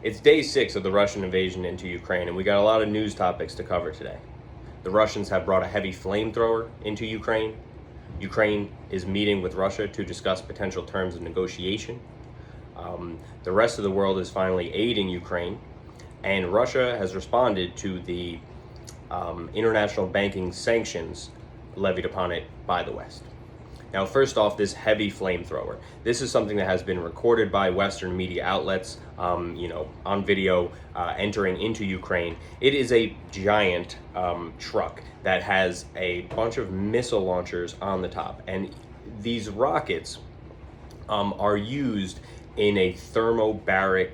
It's day 6 of the Russian invasion into Ukraine, and we got a lot of news topics to cover today. The Russians have brought a heavy flamethrower into Ukraine. Ukraine is meeting with Russia to discuss potential terms of negotiation. The rest of the world is finally aiding Ukraine, and Russia has responded to the international banking sanctions levied upon it by the West. Now, first off, this heavy flamethrower. This is something that has been recorded by Western media outlets, on video, entering into Ukraine. It is a giant truck that has a bunch of missile launchers on the top, and these rockets are used in a thermobaric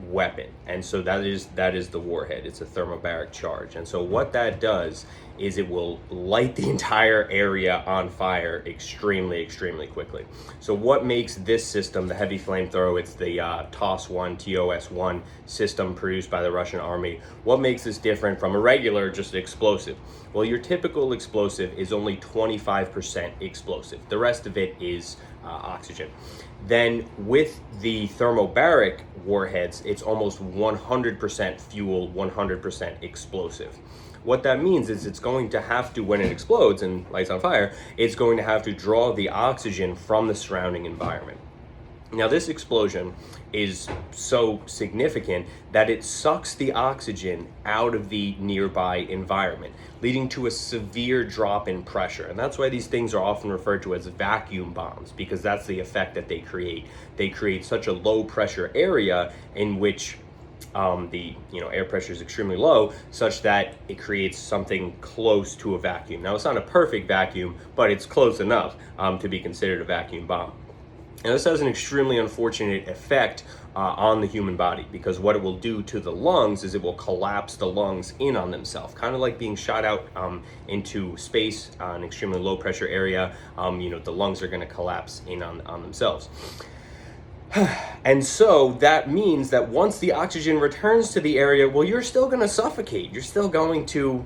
weapon, and so that is the warhead. It's a thermobaric charge, and so what that does is it will light the entire area on fire extremely quickly. So what makes this system, the heavy flamethrower, it's the TOS-1 system produced by the Russian army. What makes this different from a regular just explosive? Well, your typical explosive is only 25% explosive. The rest of it is oxygen. Then with the thermobaric warheads, it's almost 100% fuel, 100% explosive. What that means is it's going to have to, when it explodes and lights on fire, it's going to have to draw the oxygen from the surrounding environment. Now, this explosion is so significant that it sucks the oxygen out of the nearby environment, leading to a severe drop in pressure. And that's why these things are often referred to as vacuum bombs, because that's the effect that they create. They create such a low pressure area in which the air pressure is extremely low, such that it creates something close to a vacuum. Now, it's not a perfect vacuum, but it's close enough to be considered a vacuum bomb. Now, this has an extremely unfortunate effect on the human body, because what it will do to the lungs is it will collapse the lungs in on themselves, kind of like being shot out into space, an extremely low pressure area. The lungs are going to collapse in on themselves. And so that means that once the oxygen returns to the area, well, you're still going to suffocate. You're still going to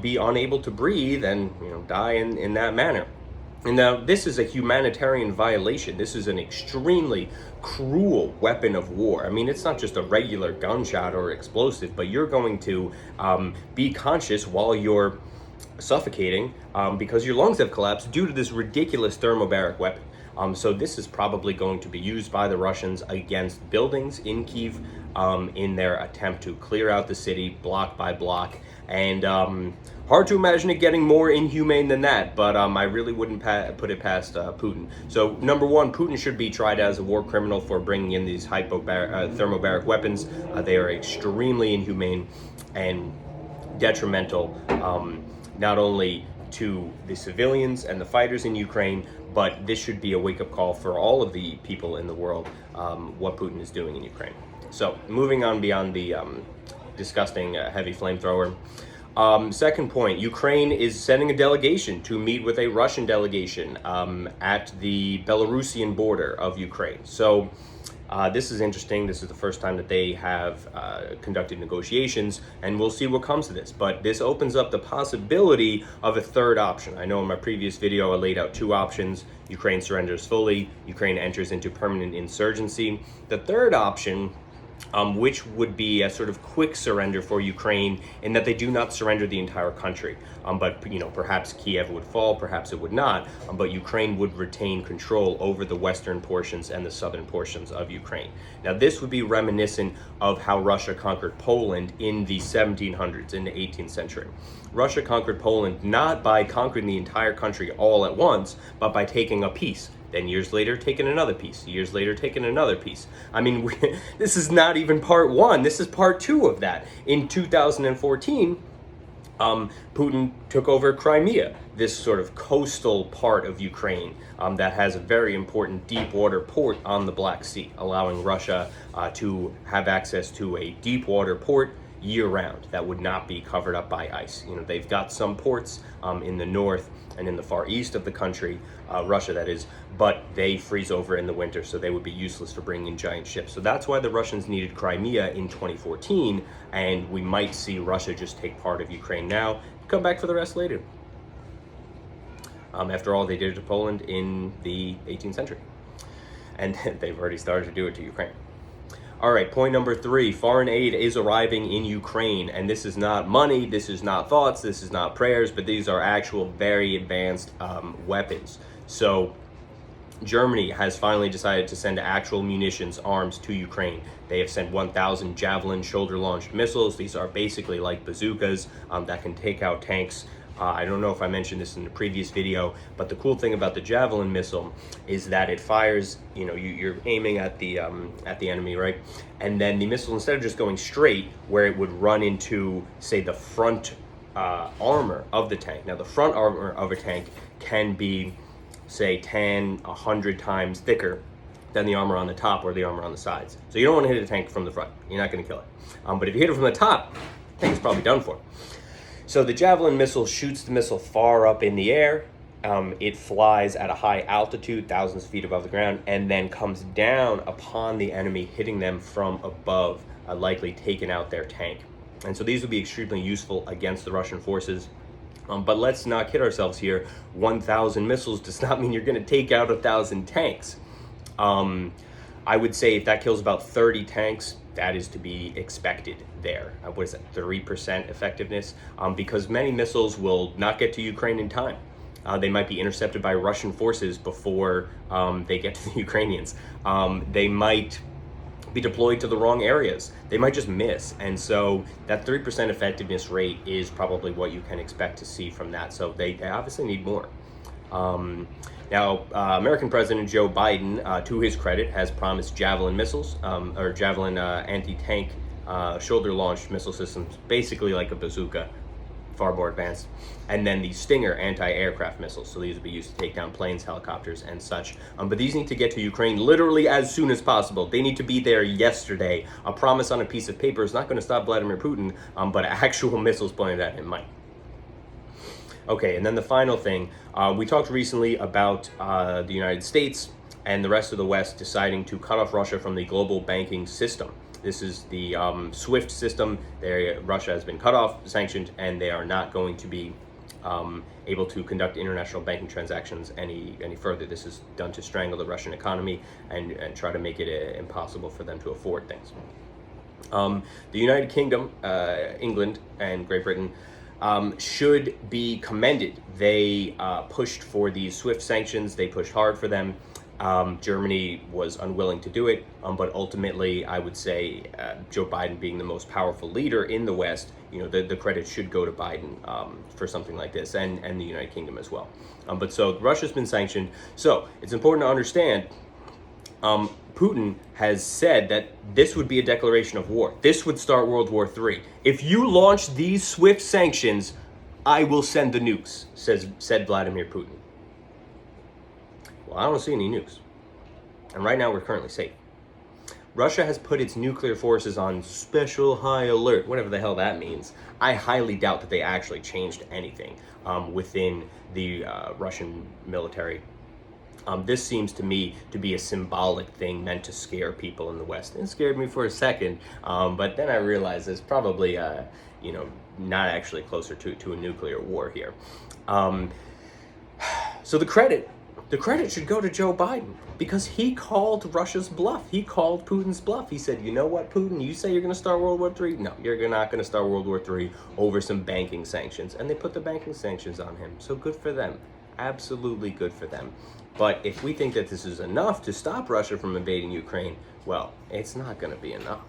be unable to breathe and die in that manner. And now this is a humanitarian violation. This is an extremely cruel weapon of war. I mean, it's not just a regular gunshot or explosive, but you're going to be conscious while you're suffocating because your lungs have collapsed due to this ridiculous thermobaric weapon. So this is probably going to be used by the Russians against buildings in Kyiv in their attempt to clear out the city block by block. And hard to imagine it getting more inhumane than that, but I really wouldn't put it past Putin. So number one, Putin should be tried as a war criminal for bringing in these thermobaric weapons. They are extremely inhumane and detrimental, not only to the civilians and the fighters in Ukraine, but this should be a wake-up call for all of the people in the world, what Putin is doing in Ukraine. So moving on beyond the disgusting heavy flamethrower. Second point, Ukraine is sending a delegation to meet with a Russian delegation at the Belarusian border of Ukraine. So this is interesting. This is the first time that they have conducted negotiations, and we'll see what comes of this. But this opens up the possibility of a third option. I know in my previous video I laid out 2 options. Ukraine surrenders fully, Ukraine enters into permanent insurgency. The third option, which would be a sort of quick surrender for Ukraine in that they do not surrender the entire country. But perhaps Kiev would fall, perhaps it would not, but Ukraine would retain control over the western portions and the southern portions of Ukraine. Now, this would be reminiscent of how Russia conquered Poland in the 1700s, in the 18th century. Russia conquered Poland not by conquering the entire country all at once, but by taking a piece. Then years later, taking another piece. Years later, taking another piece. I mean, this is not even part 1. This is part 2 of that. In 2014, Putin took over Crimea, this sort of coastal part of Ukraine that has a very important deep water port on the Black Sea, allowing Russia to have access to a deep water port year-round that would not be covered up by ice. They've got some ports in the north and in the far east of the country, Russia that is, but they freeze over in the winter, so they would be useless for bringing in giant ships. So that's why the Russians needed Crimea in 2014, and we might see Russia just take part of Ukraine now, come back for the rest later. After all, they did it to Poland in the 18th century, and they've already started to do it to Ukraine. All right, point number 3, foreign aid is arriving in Ukraine, and this is not money, this is not thoughts, this is not prayers, but these are actual very advanced weapons. So Germany has finally decided to send actual munitions, arms to Ukraine. They have sent 1,000 Javelin shoulder-launched missiles. These are basically like bazookas that can take out tanks. I don't know if I mentioned this in the previous video, but the cool thing about the Javelin missile is that it fires, you're aiming at the enemy, right? And then the missile, instead of just going straight, where it would run into, say, the front armor of the tank. Now, the front armor of a tank can be, say, 10, 100 times thicker than the armor on the top or the armor on the sides. So you don't want to hit a tank from the front. You're not going to kill it. But if you hit it from the top, the tank's probably done for. So the Javelin missile shoots the missile far up in the air. It flies at a high altitude, thousands of feet above the ground, and then comes down upon the enemy, hitting them from above, likely taking out their tank. And so these would be extremely useful against the Russian forces. But let's not kid ourselves here. 1,000 missiles does not mean you're going to take out 1,000 tanks. I would say if that kills about 30 tanks, that is to be expected there. What is that, 3% effectiveness? Because many missiles will not get to Ukraine in time. They might be intercepted by Russian forces before they get to the Ukrainians. They might be deployed to the wrong areas. They might just miss. And so that 3% effectiveness rate is probably what you can expect to see from that. So they obviously need more. Now, American President Joe Biden, to his credit, has promised Javelin missiles, or Javelin anti-tank shoulder-launched missile systems, basically like a bazooka, far more advanced. And then the Stinger anti-aircraft missiles. So these would be used to take down planes, helicopters, and such. But these need to get to Ukraine literally as soon as possible. They need to be there yesterday. A promise on a piece of paper is not going to stop Vladimir Putin, but actual missiles pointed at him might. Okay, and then the final thing, we talked recently about the United States and the rest of the West deciding to cut off Russia from the global banking system. This is the SWIFT system. Russia has been cut off, sanctioned, and they are not going to be able to conduct international banking transactions any further. This is done to strangle the Russian economy and try to make it impossible for them to afford things. The United Kingdom, England, and Great Britain should be commended. They pushed for these SWIFT sanctions. They pushed hard for them. Germany was unwilling to do it, but ultimately, I would say Joe Biden being the most powerful leader in the West, the credit should go to Biden for something like this, and the United Kingdom as well. But so Russia's been sanctioned. So it's important to understand Putin has said that this would be a declaration of war. This would start World War III. If you launch these SWIFT sanctions, I will send the nukes, said Vladimir Putin. Well, I don't see any nukes. And right now we're currently safe. Russia has put its nuclear forces on special high alert, whatever the hell that means. I highly doubt that they actually changed anything within the Russian military. This seems to me to be a symbolic thing meant to scare people in the West. It scared me for a second, but then I realized it's probably, not actually closer to a nuclear war here. So the credit should go to Joe Biden because he called Russia's bluff. He called Putin's bluff. He said, you know what, Putin, you say you're going to start World War III? No, you're not going to start World War III over some banking sanctions. And they put the banking sanctions on him. So good for them. Absolutely good for them. But if we think that this is enough to stop Russia from invading Ukraine, well, it's not going to be enough.